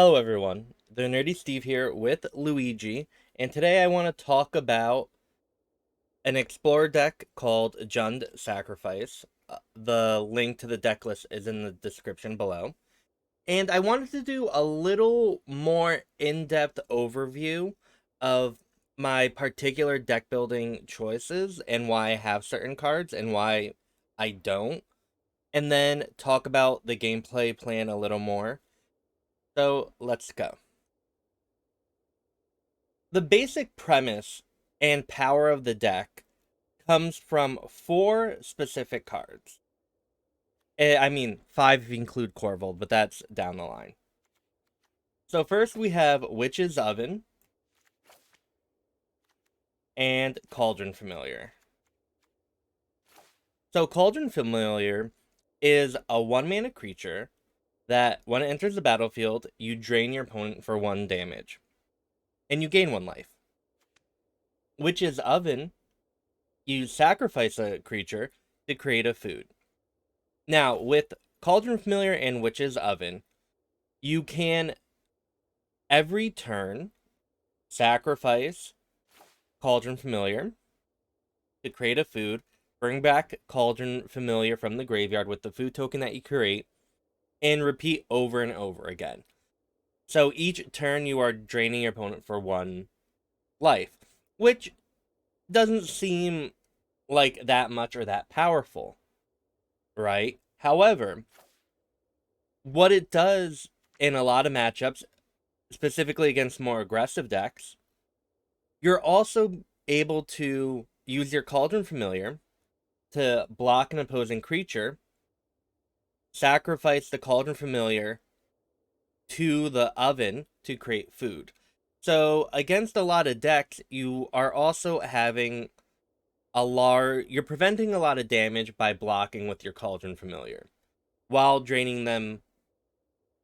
Hello everyone, the Nerdy Steve here with Luigi, and today I want to talk about an Explorer deck called Jund Sacrifice. The link to the deck list is in the description below. And I wanted to do a little more in-depth overview of my particular deck building choices and why I have certain cards and why I don't, and then talk about the gameplay plan a little more. So let's go. The basic premise and power of the deck comes from four specific cards. I mean, five if you include Corvold, but that's down the line. So first we have Witch's Oven and Cauldron Familiar. So Cauldron Familiar is a 1-mana creature that when it enters the battlefield, you drain your opponent for 1 damage. And you gain 1 life. Witch's Oven, you sacrifice a creature to create a food. Now, with Cauldron Familiar and Witch's Oven, you can, every turn, sacrifice Cauldron Familiar to create a food, bring back Cauldron Familiar from the graveyard with the food token that you create, and repeat over and over again. So each turn you are draining your opponent for 1 life, which doesn't seem like that much or that powerful, right? However, what it does in a lot of matchups, specifically against more aggressive decks, you're also able to use your Cauldron Familiar to block an opposing creature, sacrifice the Cauldron Familiar to the oven to create food. So against a lot of decks, you are also having you're preventing a lot of damage by blocking with your Cauldron Familiar, while draining them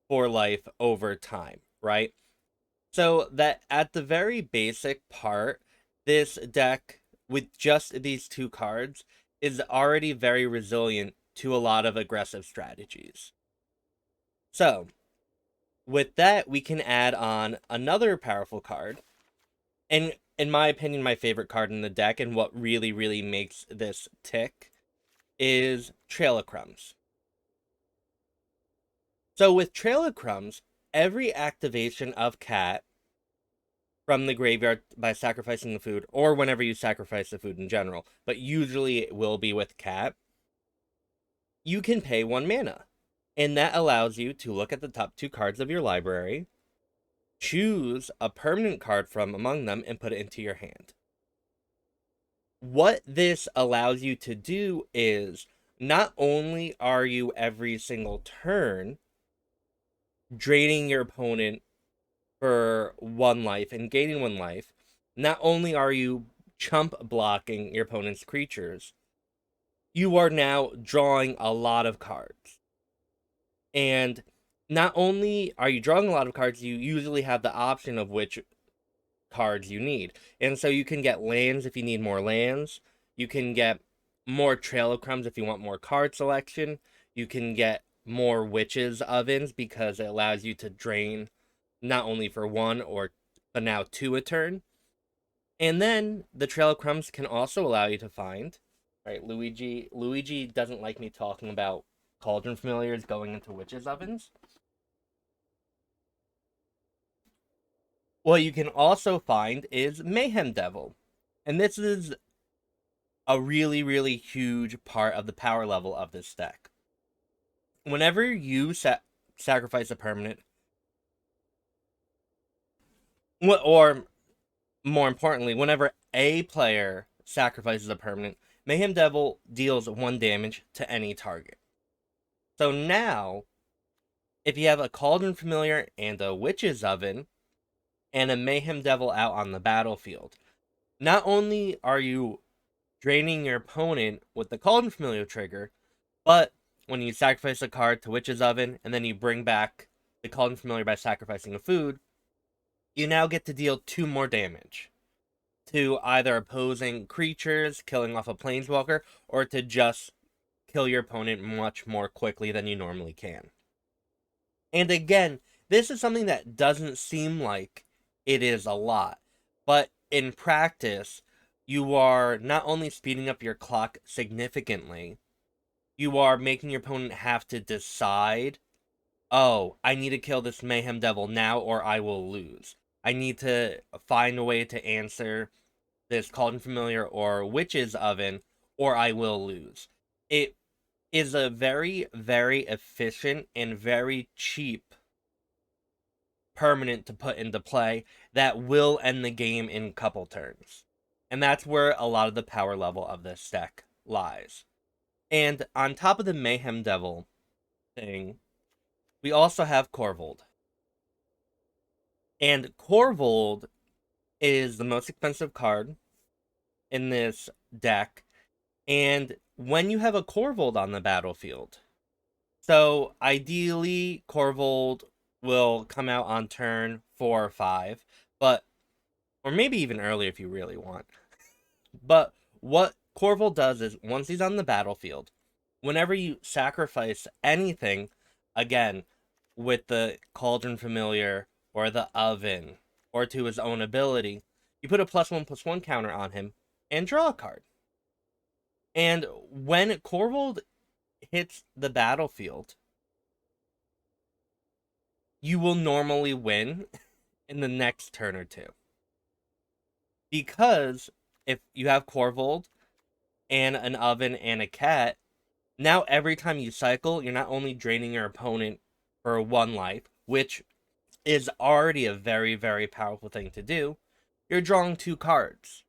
for life over time, right? So that at the very basic part, this deck with just these 2 cards is already very resilient to a lot of aggressive strategies. So, with that, we can add on another powerful card, and in my opinion, my favorite card in the deck, and what really, really makes this tick, is Trail of Crumbs. So with Trail of Crumbs, every activation of Cat from the graveyard by sacrificing the food, or whenever you sacrifice the food in general, but usually it will be with Cat, you can pay 1 mana. And that allows you to look at the top 2 cards of your library, choose a permanent card from among them, and put it into your hand. What this allows you to do is, not only are you every single turn draining your opponent for 1 life and gaining 1 life, not only are you chump blocking your opponent's creatures, you are now drawing a lot of cards. And not only are you drawing a lot of cards, you usually have the option of which cards you need. And so you can get lands if you need more lands. You can get more Trail of Crumbs if you want more card selection. You can get more Witches Ovens because it allows you to drain not only for 1 but now 2 a turn. And then the Trail of Crumbs can also allow you to find, right, Luigi doesn't like me talking about Cauldron Familiars going into Witches Ovens. What you can also find is Mayhem Devil. And this is a really, really huge part of the power level of this deck. Whenever you sacrifice a permanent, or more importantly, whenever a player sacrifices a permanent, Mayhem Devil deals 1 damage to any target. So now, if you have a Cauldron Familiar and a Witch's Oven, and a Mayhem Devil out on the battlefield, not only are you draining your opponent with the Cauldron Familiar trigger, but when you sacrifice a card to Witch's Oven, and then you bring back the Cauldron Familiar by sacrificing a food, you now get to deal 2 more damage to either opposing creatures, killing off a Planeswalker, or to just kill your opponent much more quickly than you normally can. And again, this is something that doesn't seem like it is a lot, but in practice, you are not only speeding up your clock significantly, you are making your opponent have to decide, oh, I need to kill this Mayhem Devil now or I will lose. I need to find a way to answer this Cauldron Familiar or Witch's Oven or I will lose. It is a very, very efficient and very cheap permanent to put into play that will end the game in a couple turns. And that's where a lot of the power level of this deck lies. And on top of the Mayhem Devil thing, we also have Corvold. And Corvold is the most expensive card in this deck. And when you have a Corvold on the battlefield, so ideally Corvold will come out on turn 4 or 5, but or maybe even earlier if you really want. But what Corvold does is once he's on the battlefield, whenever you sacrifice anything, again, with the Cauldron Familiar or the Oven or to his own ability, you put a +1/+1 counter on him and draw a card. And when Corvold hits the battlefield, you will normally win in the next turn or two. Because if you have Corvold and an Oven and a Cat, now every time you cycle, you're not only draining your opponent for 1 life, which is already a very, very powerful thing to do, you're drawing 2 cards.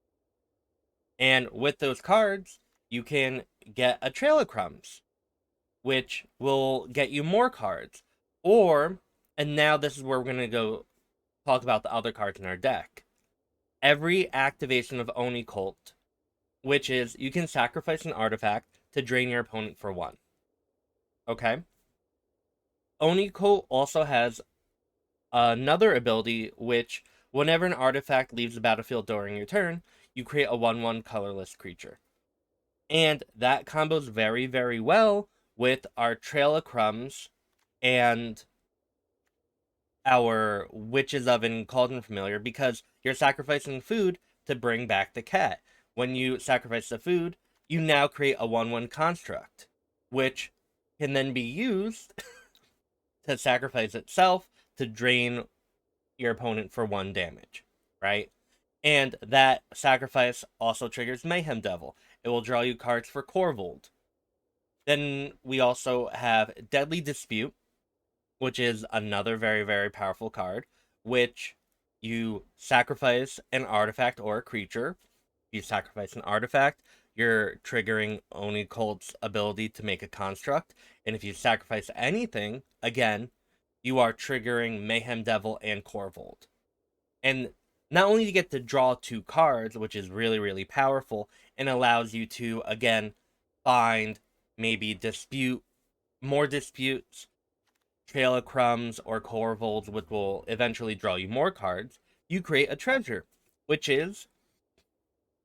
And with those cards, you can get a Trail of Crumbs, which will get you more cards. Or, and now this is where we're going to go talk about the other cards in our deck. Every activation of Oni Cult, which is you can sacrifice an artifact to drain your opponent for 1. Okay? Oni Cult also has another ability, which whenever an artifact leaves the battlefield during your turn, you create a 1/1 colorless creature. And that combos very, very well with our Trail of Crumbs and our Witch's Oven Cauldron Familiar, because you're sacrificing food to bring back the cat. When you sacrifice the food, you now create a 1/1 construct, which can then be used to sacrifice itself to drain your opponent for 1 damage, right? And that sacrifice also triggers Mayhem Devil. It will draw you cards for Corvold. Then we also have Deadly Dispute, which is another very, very powerful card, which you sacrifice an artifact or a creature. You sacrifice an artifact, you're triggering Oni Cult's ability to make a construct. And if you sacrifice anything, again, you are triggering Mayhem Devil and Corvold. And not only do you get to draw 2 cards, which is really, really powerful, and allows you to, again, find maybe more disputes, Trail of Crumbs, or Corvolds, which will eventually draw you more cards, you create a treasure, which is,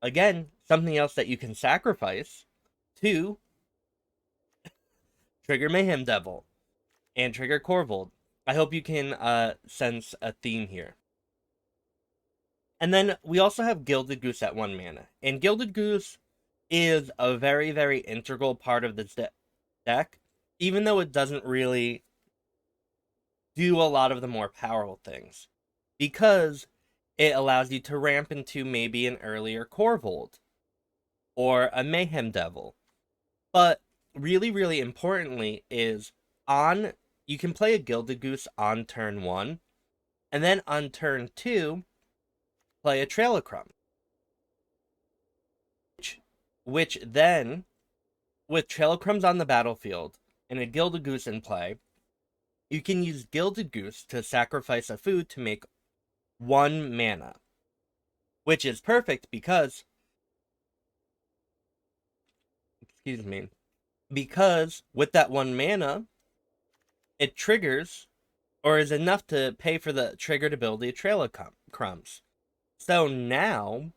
again, something else that you can sacrifice to trigger Mayhem Devil and trigger Corvold. I hope you can sense a theme here. And then we also have Gilded Goose at 1 mana. And Gilded Goose is a very, very integral part of this deck, even though it doesn't really do a lot of the more powerful things. Because it allows you to ramp into maybe an earlier Corvold or a Mayhem Devil. But really, really importantly is you can play a Gilded Goose on turn 1, and then on turn 2, play a Trail of Crumbs. Which then, with Trail of Crumbs on the battlefield and a Gilded Goose in play, you can use Gilded Goose to sacrifice a food to make 1 mana. Which is perfect because, because with that 1 mana, it triggers, or is enough to pay for the triggered ability Trail of Crumbs. So now,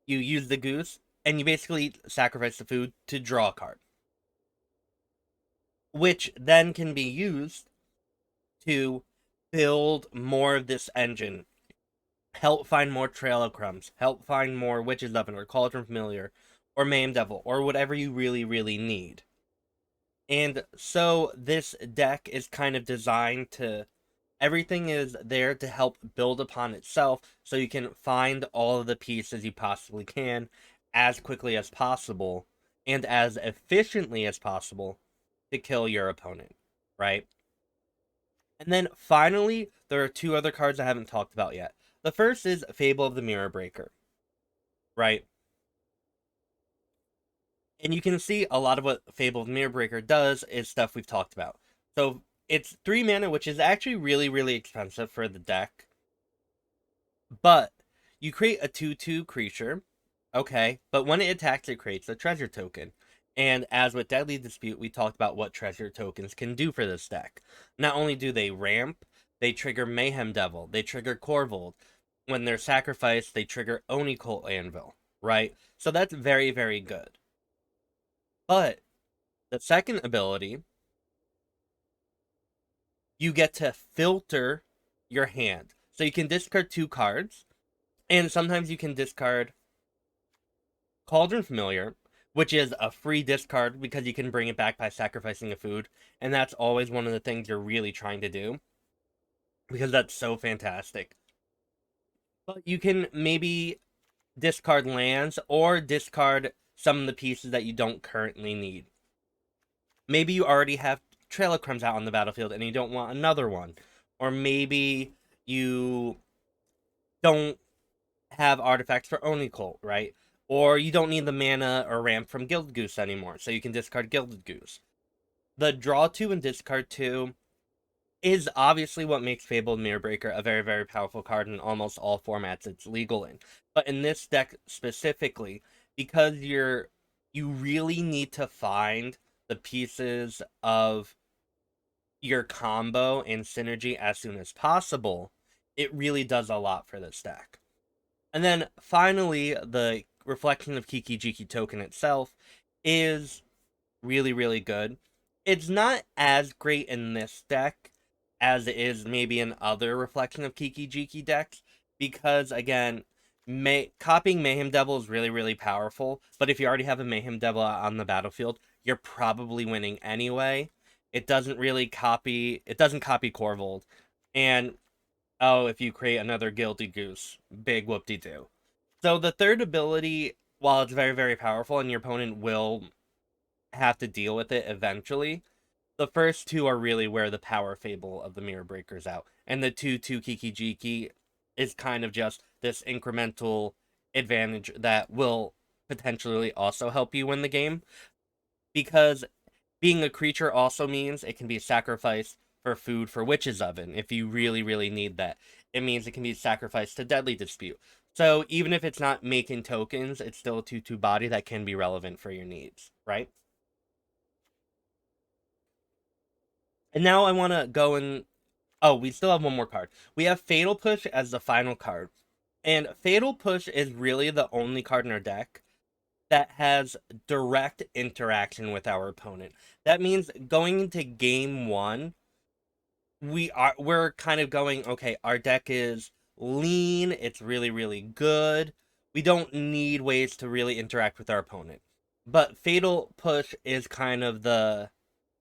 you use the goose, and you basically sacrifice the food to draw a card. Which then can be used to build more of this engine, help find more Trail of Crumbs, help find more Witch's Oven or Cauldron Familiar or Mayhem Devil or whatever you really, really need. And so this deck is kind of designed to, everything is there to help build upon itself so you can find all of the pieces you possibly can as quickly as possible and as efficiently as possible to kill your opponent, right? And then finally, there are two other cards I haven't talked about yet. The first is Fable of the Mirror Breaker, right? And you can see a lot of what Fable of the Mirror Breaker does is stuff we've talked about. So it's 3 mana, which is actually really, really expensive for the deck. But you create a 2/2 creature, okay, but when it attacks, it creates a treasure token. And as with Deadly Dispute, we talked about what treasure tokens can do for this deck. Not only do they ramp, they trigger Mayhem Devil, they trigger Corvold. When they're sacrificed, they trigger Oni Cult Anvil, right? So that's very, very good. But the second ability, you get to filter your hand. So you can discard 2 cards, and sometimes you can discard Cauldron Familiar, which is a free discard because you can bring it back by sacrificing a food, and that's always one of the things you're really trying to do, because that's so fantastic. But you can maybe discard lands or discard some of the pieces that you don't currently need. Maybe you already have Trail of Crumbs out on the battlefield and you don't want another one. Or maybe you don't have artifacts for Oni Cult, right? Or you don't need the mana or ramp from Gilded Goose anymore, so you can discard Gilded Goose. The draw 2 and discard 2 is obviously what makes Fabled Mirror Breaker a very, very powerful card in almost all formats it's legal in. But in this deck specifically, because you really need to find the pieces of your combo and synergy as soon as possible, it really does a lot for this deck. And then finally, the Reflection of Kiki Jiki token itself is really, really good. It's not as great in this deck as it is maybe in other Reflection of Kiki Jiki decks, because again, copying Mayhem Devil is really, really powerful, but if you already have a Mayhem Devil on the battlefield, you're probably winning anyway. It doesn't copy Corvold, and oh, if you create another Guilty Goose, big whoop-de-doo. So the third ability, while it's very, very powerful and your opponent will have to deal with it eventually, the first two are really where the power fable of the Mirror Breaker's out. And the 2/2 Kiki Jiki is kind of just this incremental advantage that will potentially also help you win the game. Because being a creature also means it can be sacrificed for food for Witch's Oven if you really, really need that. It means it can be sacrificed to Deadly Dispute. So even if it's not making tokens, it's still a 2/2 body that can be relevant for your needs, right? And now I want to go and... Oh, we still have one more card. We have Fatal Push as the final card. And Fatal Push is really the only card in our deck that has direct interaction with our opponent. That means going into game 1, we're kind of going, okay, our deck is lean, it's really, really good. We don't need ways to really interact with our opponent. But Fatal Push is kind of the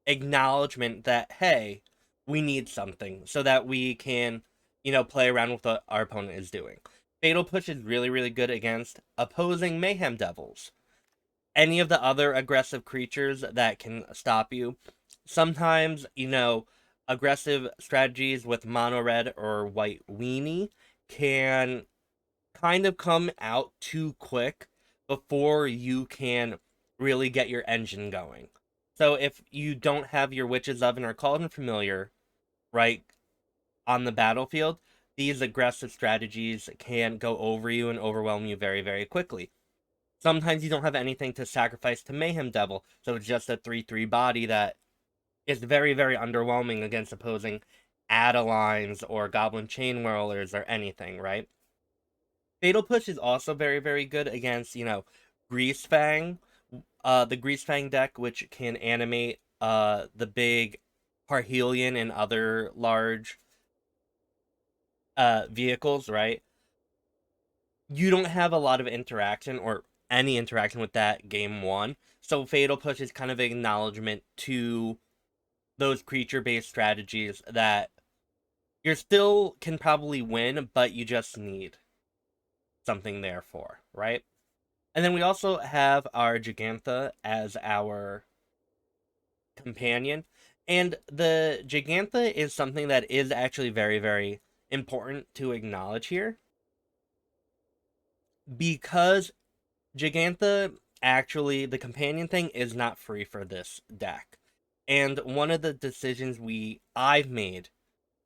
acknowledgement that, hey, we need something so that we can, play around with what our opponent is doing. Fatal Push is really, really good against opposing Mayhem Devils. Any of the other aggressive creatures that can stop you. Sometimes, aggressive strategies with mono red or white weenie can kind of come out too quick before you can really get your engine going. So if you don't have your Witch's Oven or Cauldron Familiar, right, on the battlefield, these aggressive strategies can go over you and overwhelm you very, very quickly. Sometimes you don't have anything to sacrifice to Mayhem Devil, so it's just a 3/3 body that is very, very underwhelming against opposing Adelines or Goblin Chain Whirlers or anything, right? Fatal Push is also very, very good against, Greasefang. The Greasefang deck, which can animate the big Parhelion and other large vehicles, right? You don't have a lot of interaction or any interaction with that game one. So Fatal Push is kind of an acknowledgement to those creature-based strategies that you still can probably win, but you just need something there for, right? And then we also have our Gigantha as our companion. And the Gigantha is something that is actually very, very important to acknowledge here. Because Gigantha, actually, the companion thing is not free for this deck. And one of the decisions I've made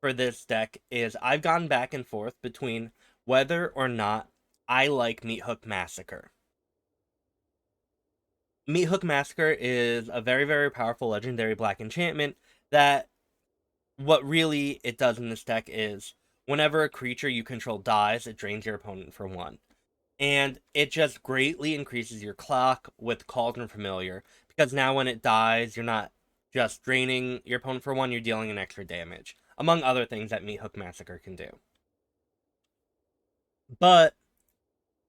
for this deck is I've gone back and forth between whether or not I like Meathook Massacre. Meathook Massacre is a very, very powerful legendary black enchantment that what really it does in this deck is whenever a creature you control dies, it drains your opponent for 1. And it just greatly increases your clock with Cauldron Familiar, because now when it dies, you're not just draining your opponent for 1, you're dealing an extra damage, among other things that Meathook Massacre can do. But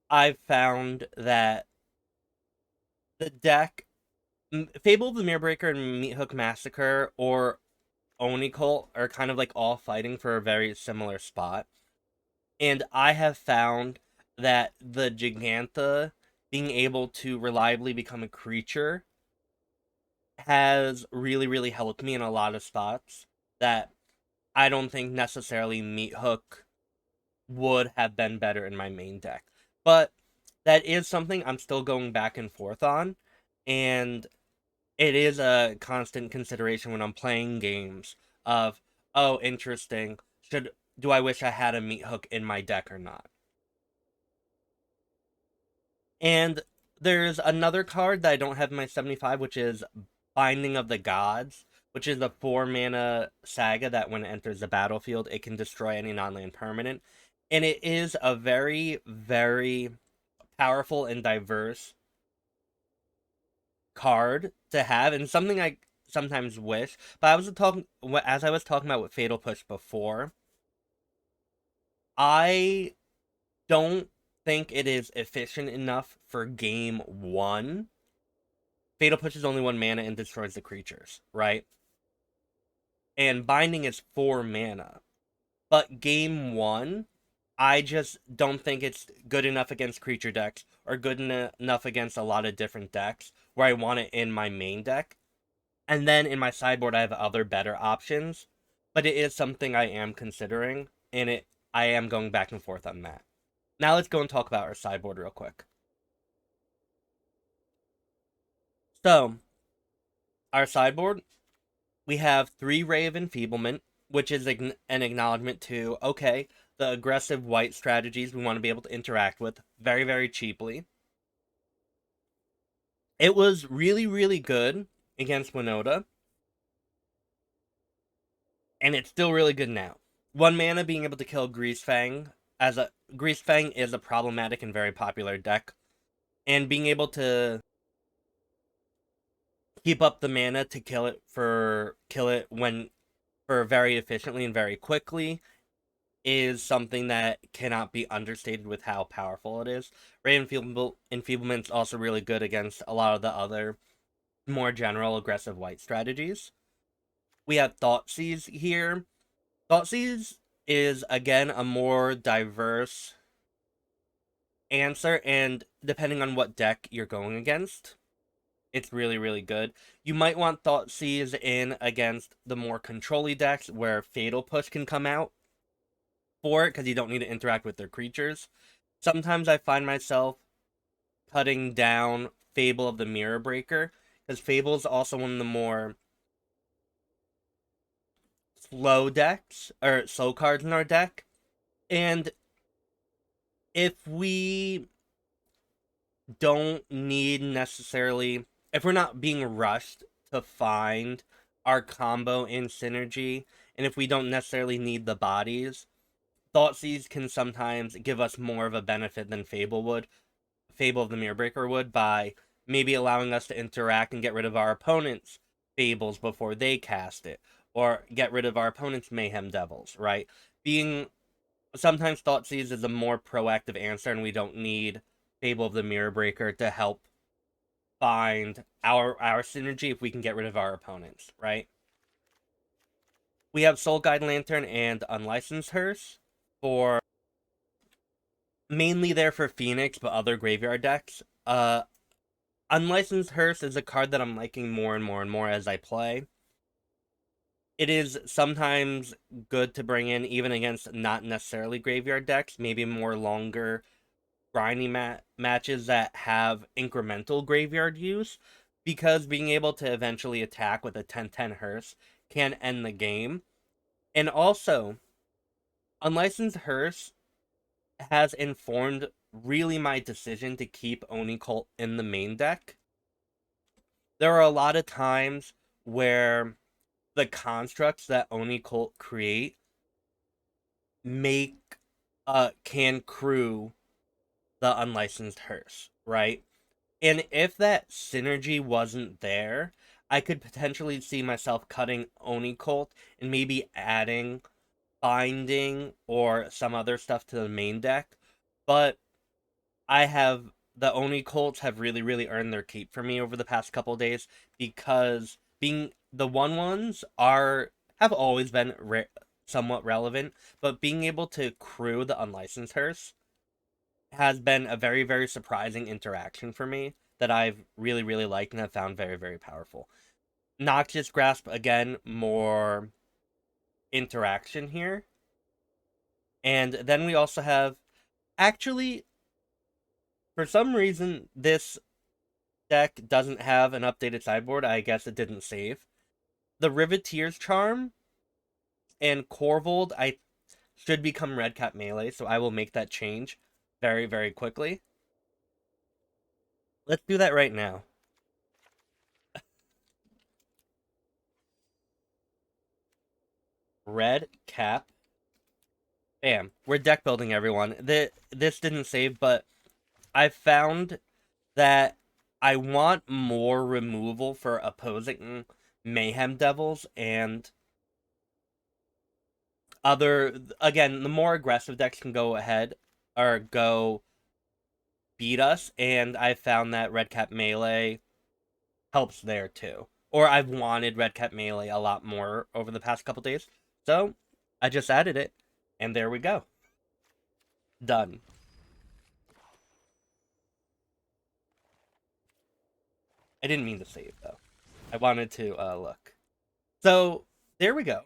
I've found that the deck, Fable of the Mirrorbreaker and Meathook Massacre, or Oni Cult, are kind of like all fighting for a very similar spot. And I have found that the Gigantha being able to reliably become a creature has really, really helped me in a lot of spots that I don't think necessarily Meathook would have been better in my main deck. But that is something I'm still going back and forth on, and it is a constant consideration when I'm playing games of, oh, interesting, do I wish I had a Meathook in my deck or not? And there's another card that I don't have in my 75, which is Binding of the Gods, which is a 4-mana saga that when it enters the battlefield, it can destroy any non-land permanent. And it is a very, very powerful and diverse card to have, and something I sometimes wish. But as I was talking about with Fatal Push before, I don't think it is efficient enough for game 1. Fatal Push is only 1 mana and destroys the creatures, right? And Binding is 4 mana. But game 1, I just don't think it's good enough against creature decks or good enough against a lot of different decks where I want it in my main deck. And then in my sideboard, I have other better options. But it is something I am considering, and I am going back and forth on that. Now let's go and talk about our sideboard real quick. So, our sideboard, we have 3 Ray of Enfeeblement, which is an acknowledgement to, okay, the aggressive white strategies we want to be able to interact with very, very cheaply. It was really, really good against Winota, and it's still really good now. 1 mana being able to kill Greasefang, Greasefang is a problematic and very popular deck, and being able to keep up the mana to kill it very efficiently and very quickly is something that cannot be understated with how powerful it is. Ray Enfeeblement is also really good against a lot of the other more general aggressive white strategies. We have Thoughtseize here. Thoughtseize is, again, a more diverse answer, and depending on what deck you're going against, it's really, really good. You might want Thoughtseize in against the more control-y decks where Fatal Push can come out for it, because you don't need to interact with their creatures. Sometimes I find myself cutting down Fable of the Mirrorbreaker, because Fable is also one of the more slow decks, or slow cards in our deck. And if we don't need necessarily, if we're not being rushed to find our combo in synergy, and if we don't necessarily need the bodies, Thoughtseize can sometimes give us more of a benefit than Fable of the Mirrorbreaker would, by maybe allowing us to interact and get rid of our opponent's Fables before they cast it, or get rid of our opponent's Mayhem Devils, right? Being sometimes Thoughtseize is a more proactive answer, and we don't need Fable of the Mirror Breaker to help find our synergy if we can get rid of our opponents, right? We have Soul Guide Lantern and Unlicensed Hearse for mainly there for Phoenix, but other graveyard decks. Unlicensed Hearse is a card that I'm liking more and more and more as I play. It is sometimes good to bring in even against not necessarily graveyard decks, maybe more longer grindy matches that have incremental graveyard use, because being able to eventually attack with a 10/10 Hearse can end the game. And also, Unlicensed Hearse has informed really my decision to keep Oni Cult in the main deck. There are a lot of times where the constructs that Oni Cult create make can crew the Unlicensed Hearse, right? And if that synergy wasn't there, I could potentially see myself cutting Oni Cult and maybe adding Binding or some other stuff to the main deck. But the Oni Colts have really, really earned their keep for me over the past couple days, because being the 1/1s have always been somewhat relevant, but being able to crew the Unlicensed Hearse has been a very, very surprising interaction for me that I've really, really liked and have found very, very powerful. Noxious Grasp, again, more interaction here. And then we also have, actually, for some reason, this deck doesn't have an updated sideboard. I guess it didn't save. The Riveteer's Charm and Corvold, I should become Red Cap Melee, so I will make that change very, very quickly. Let's do that right now. Red Cap. Bam. We're deck building, everyone. This didn't save, but I found that I want more removal for opposing Mayhem Devils and again, the more aggressive decks can go ahead or go beat us, and I found that Red Cap Melee helps there too. Or I've wanted Red Cap Melee a lot more over the past couple days, so I just added it, and there we go. Done. I didn't mean to save, though. I wanted to look. So, there we go.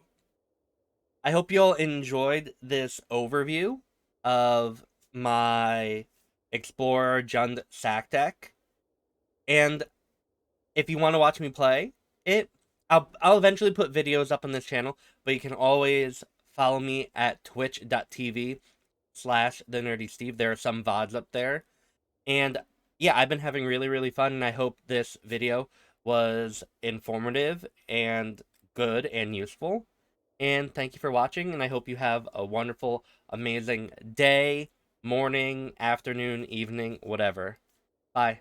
I hope you all enjoyed this overview of my Explorer Jund Sack deck. And if you want to watch me play it, I'll eventually put videos up on this channel, but you can always follow me at twitch.tv/thenerdysteve. There are some VODs up there. And yeah, I've been having really, really fun, and I hope this video was informative and good and useful. And thank you for watching, and I hope you have a wonderful, amazing day, morning, afternoon, evening, whatever. Bye.